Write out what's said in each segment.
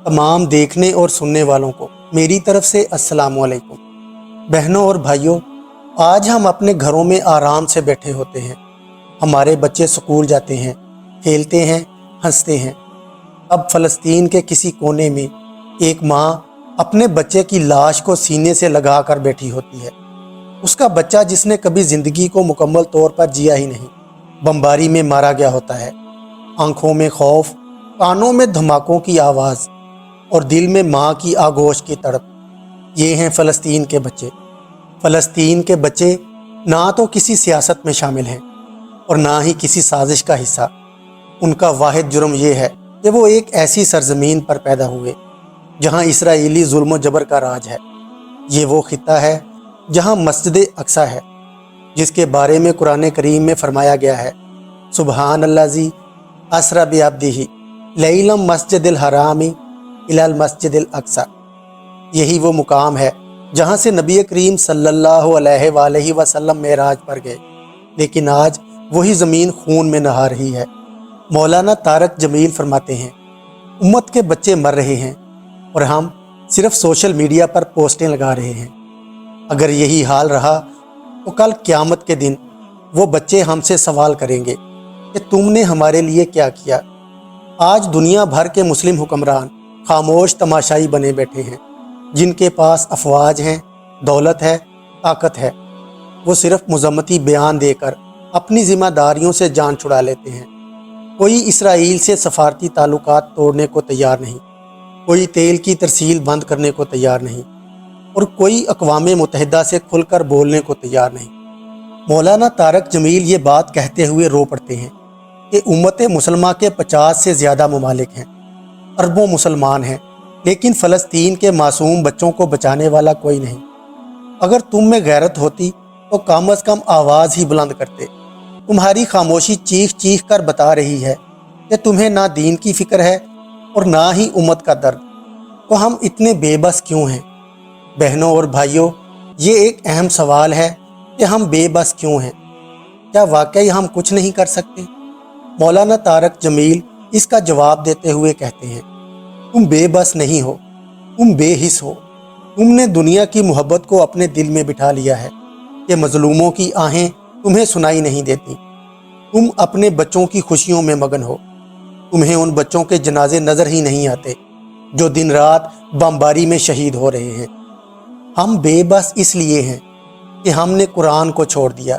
تمام دیکھنے اور سننے والوں کو میری طرف سے السلام علیکم۔ بہنوں اور بھائیوں، آج ہم اپنے گھروں میں آرام سے بیٹھے ہوتے ہیں، ہمارے بچے سکول جاتے ہیں، کھیلتے ہیں، ہنستے ہیں۔ اب فلسطین کے کسی کونے میں ایک ماں اپنے بچے کی لاش کو سینے سے لگا کر بیٹھی ہوتی ہے۔ اس کا بچہ جس نے کبھی زندگی کو مکمل طور پر جیا ہی نہیں، بمباری میں مارا گیا ہوتا ہے۔ آنکھوں میں خوف، کانوں میں دھماکوں کی آواز اور دل میں ماں کی آغوش کی تڑپ۔ یہ ہیں فلسطین کے بچے۔ فلسطین کے بچے نہ تو کسی سیاست میں شامل ہیں اور نہ ہی کسی سازش کا حصہ۔ ان کا واحد جرم یہ ہے کہ وہ ایک ایسی سرزمین پر پیدا ہوئے جہاں اسرائیلی ظلم و جبر کا راج ہے۔ یہ وہ خطہ ہے جہاں مسجد اقصی ہے، جس کے بارے میں قرآن کریم میں فرمایا گیا ہے، سبحان الذی اسری بعبدہ لیلا مسجد الحرام الی المسجد الاقصی۔ یہی وہ مقام ہے جہاں سے نبی کریم صلی اللہ علیہ وآلہ وسلم معراج پر گئے، لیکن آج وہی زمین خون میں نہا رہی ہے۔ مولانا طارق جمیل فرماتے ہیں، امت کے بچے مر رہے ہیں اور ہم صرف سوشل میڈیا پر پوسٹیں لگا رہے ہیں۔ اگر یہی حال رہا تو کل قیامت کے دن وہ بچے ہم سے سوال کریں گے کہ تم نے ہمارے لیے کیا کیا۔ آج دنیا بھر کے مسلم حکمران خاموش تماشائی بنے بیٹھے ہیں۔ جن کے پاس افواج ہیں، دولت ہے، طاقت ہے، وہ صرف مذمتی بیان دے کر اپنی ذمہ داریوں سے جان چھڑا لیتے ہیں۔ کوئی اسرائیل سے سفارتی تعلقات توڑنے کو تیار نہیں، کوئی تیل کی ترسیل بند کرنے کو تیار نہیں، اور کوئی اقوام متحدہ سے کھل کر بولنے کو تیار نہیں۔ مولانا طارق جمیل یہ بات کہتے ہوئے رو پڑتے ہیں کہ امت مسلمہ کے 50 سے زیادہ ممالک ہیں، اربوں مسلمان ہیں، لیکن فلسطین کے معصوم بچوں کو بچانے والا کوئی نہیں۔ اگر تم میں غیرت ہوتی تو کم از کم آواز ہی بلند کرتے۔ تمہاری خاموشی چیخ چیخ کر بتا رہی ہے کہ تمہیں نہ دین کی فکر ہے اور نہ ہی امت کا درد۔ تو ہم اتنے بے بس کیوں ہیں؟ بہنوں اور بھائیوں، یہ ایک اہم سوال ہے کہ ہم بے بس کیوں ہیں؟ کیا واقعی ہم کچھ نہیں کر سکتے؟ مولانا طارق جمیل اس کا جواب دیتے ہوئے کہتے ہیں، تم بے بس نہیں ہو، تم بے حس ہو۔ تم نے دنیا کی محبت کو اپنے دل میں بٹھا لیا ہے کہ مظلوموں کی آہیں تمہیں سنائی نہیں دیتی۔ تم اپنے بچوں کی خوشیوں میں مگن ہو، تمہیں ان بچوں کے جنازے نظر ہی نہیں آتے جو دن رات بمباری میں شہید ہو رہے ہیں۔ ہم بے بس اس لیے ہیں کہ ہم نے قرآن کو چھوڑ دیا،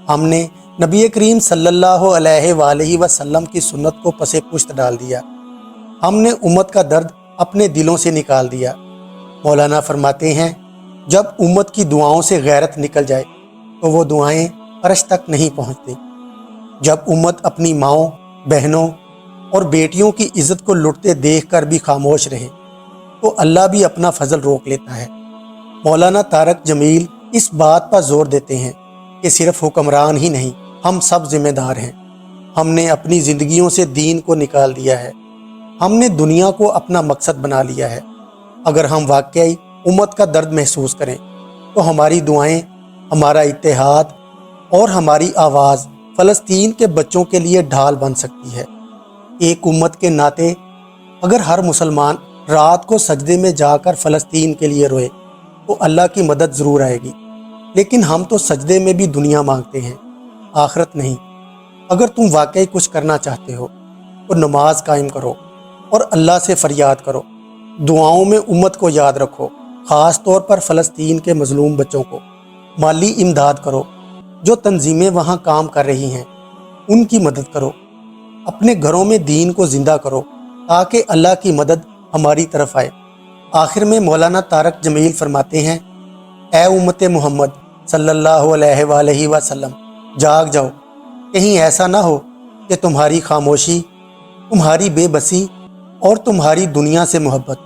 ہم نے نبی کریم صلی اللہ علیہ وآلہ وسلم کی سنت کو پس پشت ڈال دیا، ہم نے امت کا درد اپنے دلوں سے نکال دیا۔ مولانا فرماتے ہیں، جب امت کی دعاؤں سے غیرت نکل جائے تو وہ دعائیں عرش تک نہیں پہنچتی۔ جب امت اپنی ماؤں، بہنوں اور بیٹیوں کی عزت کو لٹتے دیکھ کر بھی خاموش رہے تو اللہ بھی اپنا فضل روک لیتا ہے۔ مولانا طارق جمیل اس بات پر زور دیتے ہیں کہ صرف حکمران ہی نہیں، ہم سب ذمہ دار ہیں۔ ہم نے اپنی زندگیوں سے دین کو نکال دیا ہے، ہم نے دنیا کو اپنا مقصد بنا لیا ہے۔ اگر ہم واقعی امت کا درد محسوس کریں تو ہماری دعائیں، ہمارا اتحاد اور ہماری آواز فلسطین کے بچوں کے لیے ڈھال بن سکتی ہے۔ ایک امت کے ناطے اگر ہر مسلمان رات کو سجدے میں جا کر فلسطین کے لیے روئے تو اللہ کی مدد ضرور آئے گی، لیکن ہم تو سجدے میں بھی دنیا مانگتے ہیں، آخرت نہیں۔ اگر تم واقعی کچھ کرنا چاہتے ہو تو نماز قائم کرو اور اللہ سے فریاد کرو، دعاؤں میں امت کو یاد رکھو، خاص طور پر فلسطین کے مظلوم بچوں کو مالی امداد کرو۔ جو تنظیمیں وہاں کام کر رہی ہیں ان کی مدد کرو، اپنے گھروں میں دین کو زندہ کرو تاکہ اللہ کی مدد ہماری طرف آئے۔ آخر میں مولانا طارق جمیل فرماتے ہیں، اے امت محمد صلی اللہ علیہ وآلہ وسلم، جاگ جاؤ، کہیں ایسا نہ ہو کہ تمہاری خاموشی، تمہاری بے بسی اور تمہاری دنیا سے محبت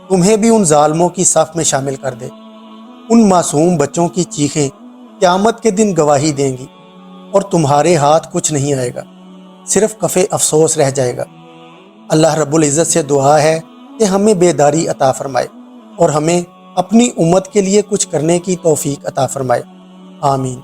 تمہیں بھی ان ظالموں کی صف میں شامل کر دے۔ ان معصوم بچوں کی چیخیں قیامت کے دن گواہی دیں گی اور تمہارے ہاتھ کچھ نہیں آئے گا، صرف کف افسوس رہ جائے گا۔ اللہ رب العزت سے دعا ہے کہ ہمیں بیداری عطا فرمائے اور ہمیں اپنی امت کے لیے کچھ کرنے کی توفیق عطا فرمائے۔ آمین۔